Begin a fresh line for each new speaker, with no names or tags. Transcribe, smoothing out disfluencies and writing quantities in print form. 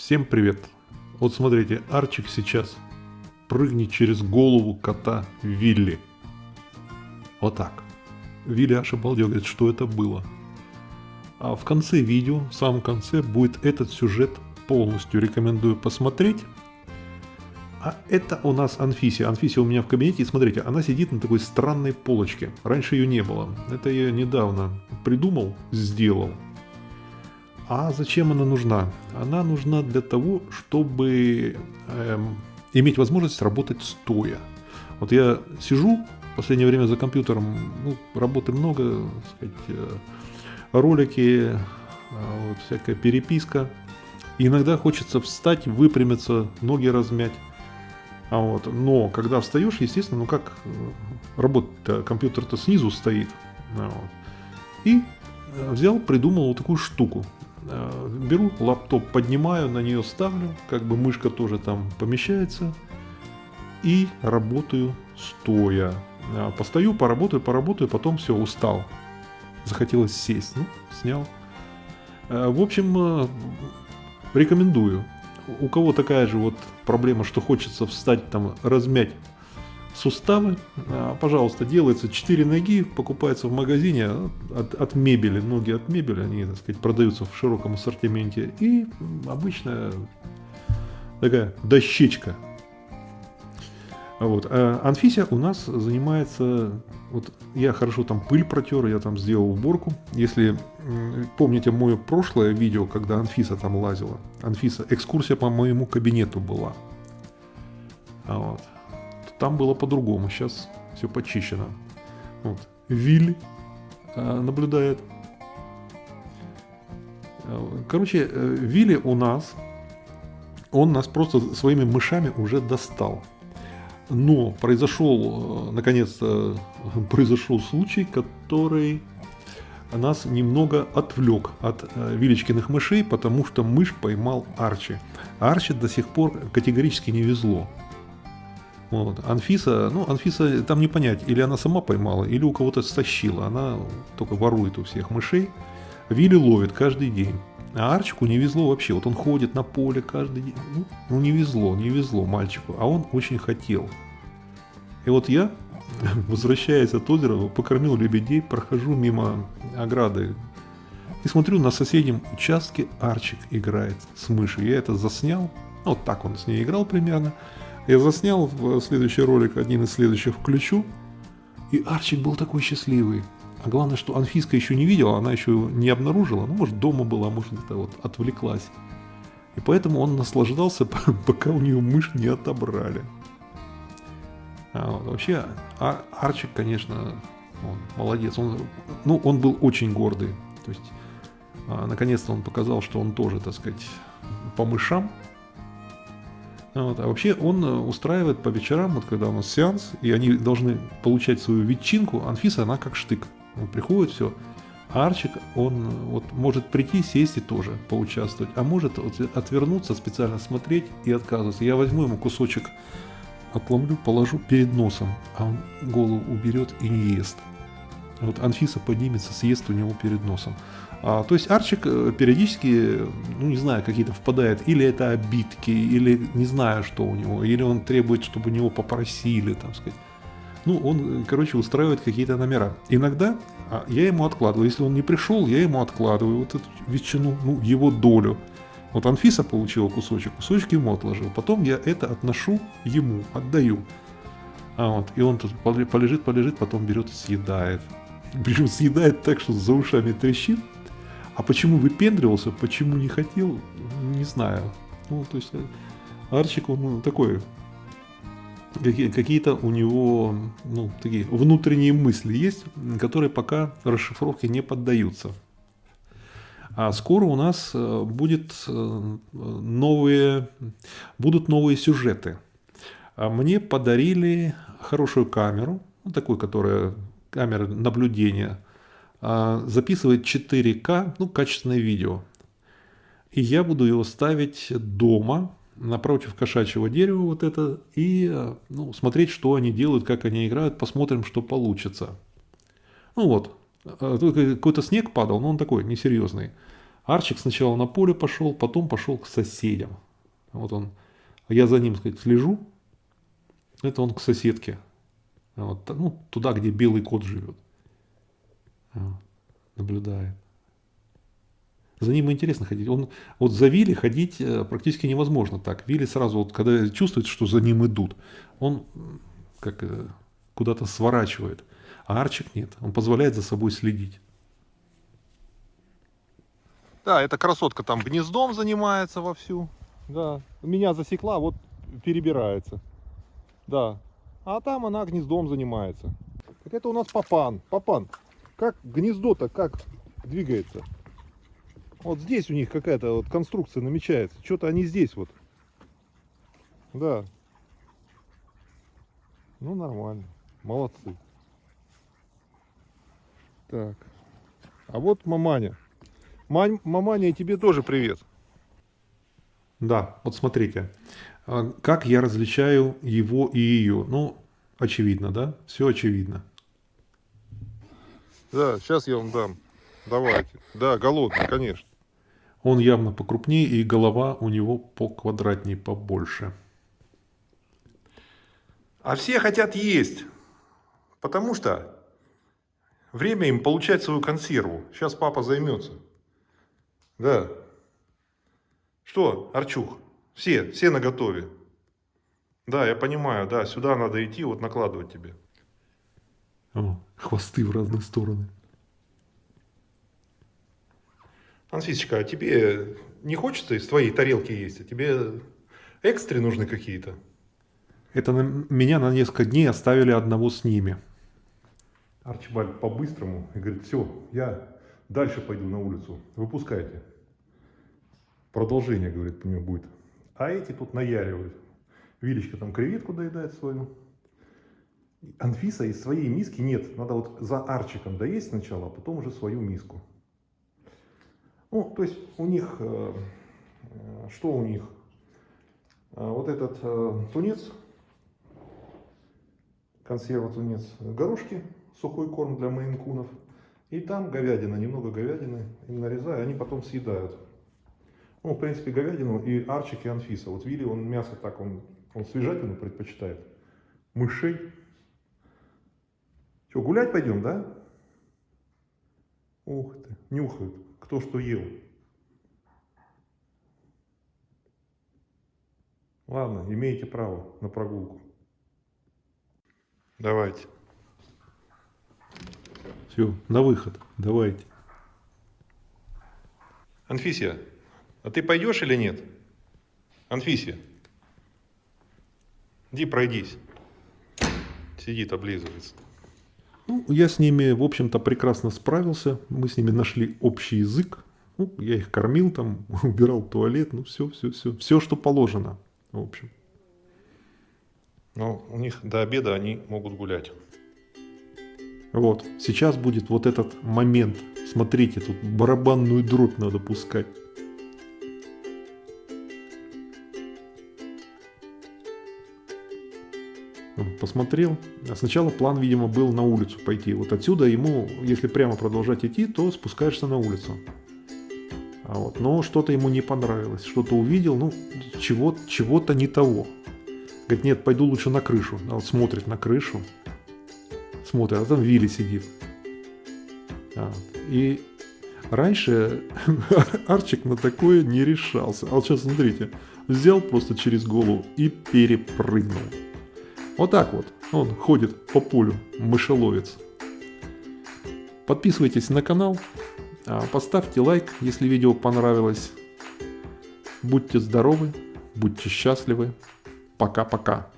Всем привет! Вот смотрите, Арчик сейчас прыгнет через голову кота Вилли. Вот так. Вилли аж обалдел, говорит, что это было. А в конце видео, в самом конце, будет этот сюжет полностью. Рекомендую посмотреть. А это у нас Анфисия. Анфисия у меня в кабинете. И смотрите, она сидит на такой странной полочке. Раньше ее не было. Это я недавно придумал, сделал. А зачем она нужна? Она нужна для того, чтобы иметь возможность работать стоя. Вот я сижу в последнее время за компьютером, работы много, так сказать, ролики, вот, всякая переписка. И иногда хочется встать, выпрямиться, ноги размять. Но когда встаешь, естественно, работа, компьютер-то снизу стоит. И взял, придумал вот такую штуку. Беру лаптоп, поднимаю, на нее ставлю, мышка тоже там помещается, и работаю стоя. Постою, поработаю, потом все, устал. Захотелось сесть, снял. В общем, рекомендую. У кого такая же вот проблема, что хочется встать, там, размять суставы, пожалуйста, делается 4 ноги, покупается в магазине от мебели, ноги от мебели, они, так сказать, продаются в широком ассортименте, и обычная такая дощечка. Вот. А Анфися у нас занимается, вот я хорошо там пыль протер, я там сделал уборку. Если помните мое прошлое видео, когда Анфиса там лазила, Анфиса, экскурсия по моему кабинету была. Вот. Там было по-другому, сейчас все почищено. Вот. Вилли наблюдает. Короче, Вилли он нас просто своими мышами уже достал. Но наконец-то произошел случай, который нас немного отвлек от Вилечкиных мышей, потому что мышь поймал Арчи. А Арчи до сих пор категорически не везло. Вот. Анфиса там не понять, или она сама поймала, или у кого-то стащила. Она только ворует у всех мышей. Вилли ловит каждый день. А Арчику не везло вообще. Вот он ходит на поле каждый день. Не везло мальчику. А он очень хотел. И вот я, возвращаясь от озера, покормил лебедей, прохожу мимо ограды. И смотрю, на соседнем участке Арчик играет с мышью. Я это заснял. Вот так он с ней играл примерно. Я заснял в следующий ролик, один из следующих включу. И Арчик был такой счастливый. А главное, что Анфиска еще не видела, она еще не обнаружила. Может, дома была, может, где-то вот отвлеклась. И поэтому он наслаждался, пока у нее мышь не отобрали. Вообще, Арчик, конечно, он молодец. Он был очень гордый. То есть, наконец-то он показал, что он тоже, так сказать, по мышам. А вообще он устраивает по вечерам, вот когда у нас сеанс, и они должны получать свою ветчинку. Анфиса, она как штык. Он приходит, все. А Арчик, он вот может прийти, сесть и тоже поучаствовать. А может отвернуться, специально смотреть и отказываться. Я возьму ему кусочек, отломлю, положу перед носом, а он голову уберет и не ест. Вот Анфиса поднимется, съест у него перед носом. То есть Арчик периодически, не знаю, какие-то впадает, или это обидки, или не знаю, что у него, или он требует, чтобы у него попросили, там сказать. Он, устраивает какие-то номера. Иногда я ему откладываю, если он не пришел, я ему откладываю вот эту ветчину, его долю. Вот Анфиса получила кусочек ему отложил, потом я это отношу ему, отдаю. И он тут полежит, потом берет и съедает. Причем съедает так, что за ушами трещит. А почему выпендривался, почему не хотел, не знаю. То есть Арчик, он такой, какие-то у него, такие внутренние мысли есть, которые пока расшифровке не поддаются. А скоро у нас будут новые сюжеты. Мне подарили хорошую камеру, камера наблюдения, записывает 4К, качественное видео. И я буду его ставить дома, напротив кошачьего дерева и смотреть, что они делают, как они играют, посмотрим, что получится. Тут какой-то снег падал, но он такой несерьезный. Арчик сначала на поле пошел, потом пошел к соседям. Вот он, я за ним, сказать, слежу. Это он к соседке. Вот, ну, туда, где белый кот живет. Вот, наблюдает. За ним интересно ходить. Он, вот за Вилли ходить практически невозможно так. Вилли сразу, вот, когда чувствует, что за ним идут, он как куда-то сворачивает. А Арчик нет. Он позволяет за собой следить.
Да, эта красотка там гнездом занимается вовсю. Да, меня засекла, вот перебирается. Да, а там она гнездом занимается. Так это у нас папан. Папан, как гнездо-то, как двигается? Вот здесь у них какая-то вот конструкция намечается. Что-то они здесь вот. Да. Ну, нормально. Молодцы. Так. А вот маманя. Маманя, и тебе тоже привет.
Да, вот смотрите. Как я различаю его и ее? Ну, очевидно, да? Все очевидно.
Да, сейчас я вам дам. Давайте. Да, голодный, конечно.
Он явно покрупнее, и голова у него поквадратнее, побольше.
А все хотят есть, потому что время им получать свою консерву. Сейчас папа займется. Да. Что, Арчух, все наготове. Да, я понимаю, да, сюда надо идти, вот накладывать тебе.
О, хвосты в разные стороны.
Анфисочка, а тебе не хочется из твоей тарелки есть? А тебе экстри нужны какие-то?
Это меня на несколько дней оставили одного с ними.
Арчибальд по-быстрому и говорит, все, я дальше пойду на улицу, выпускайте. Продолжение, говорит, у него будет. А эти тут наяривают. Вилечка там креветку доедает свою. Анфиса из своей миски нет, надо вот за Арчиком доесть сначала, а потом уже свою миску. Ну, то есть у них, что у них? Вот этот тунец, консерва тунец, горошки, сухой корм для мейн-кунов. И там говядина, немного говядины, им нарезаю, они потом съедают. Ну, в принципе, говядину и Арчик, и Анфиса. Вот Вилли, он мясо так, он свежатину предпочитает. Мышей. Что, гулять пойдем, да? Ух ты, нюхают, кто что ел. Ладно, имеете право на прогулку. Давайте.
Все, на выход, давайте.
Анфисия, а ты пойдешь или нет? Анфисия, иди пройдись. Сидит, облизывается.
Ну, я с ними, в общем-то, прекрасно справился. Мы с ними нашли общий язык. Ну, я их кормил там, убирал туалет. Ну, все. Все, что положено, в общем.
Но у них до обеда они могут гулять.
Вот, сейчас будет вот этот момент. Смотрите, тут барабанную дробь надо пускать. Он посмотрел. А сначала план, видимо, был на улицу пойти. Вот отсюда ему, если прямо продолжать идти, то спускаешься на улицу. А вот, но что-то ему не понравилось. Что-то увидел, ну, чего-то не того. Говорит, нет, пойду лучше на крышу. А вот смотрит на крышу. Смотрит, а там Вилли сидит. И раньше Арчик на такое не решался. А вот сейчас, смотрите, взял просто через голову и перепрыгнул. Вот так вот он ходит по полю, мышеловец. Подписывайтесь на канал, поставьте лайк, если видео понравилось. Будьте здоровы, будьте счастливы. Пока-пока.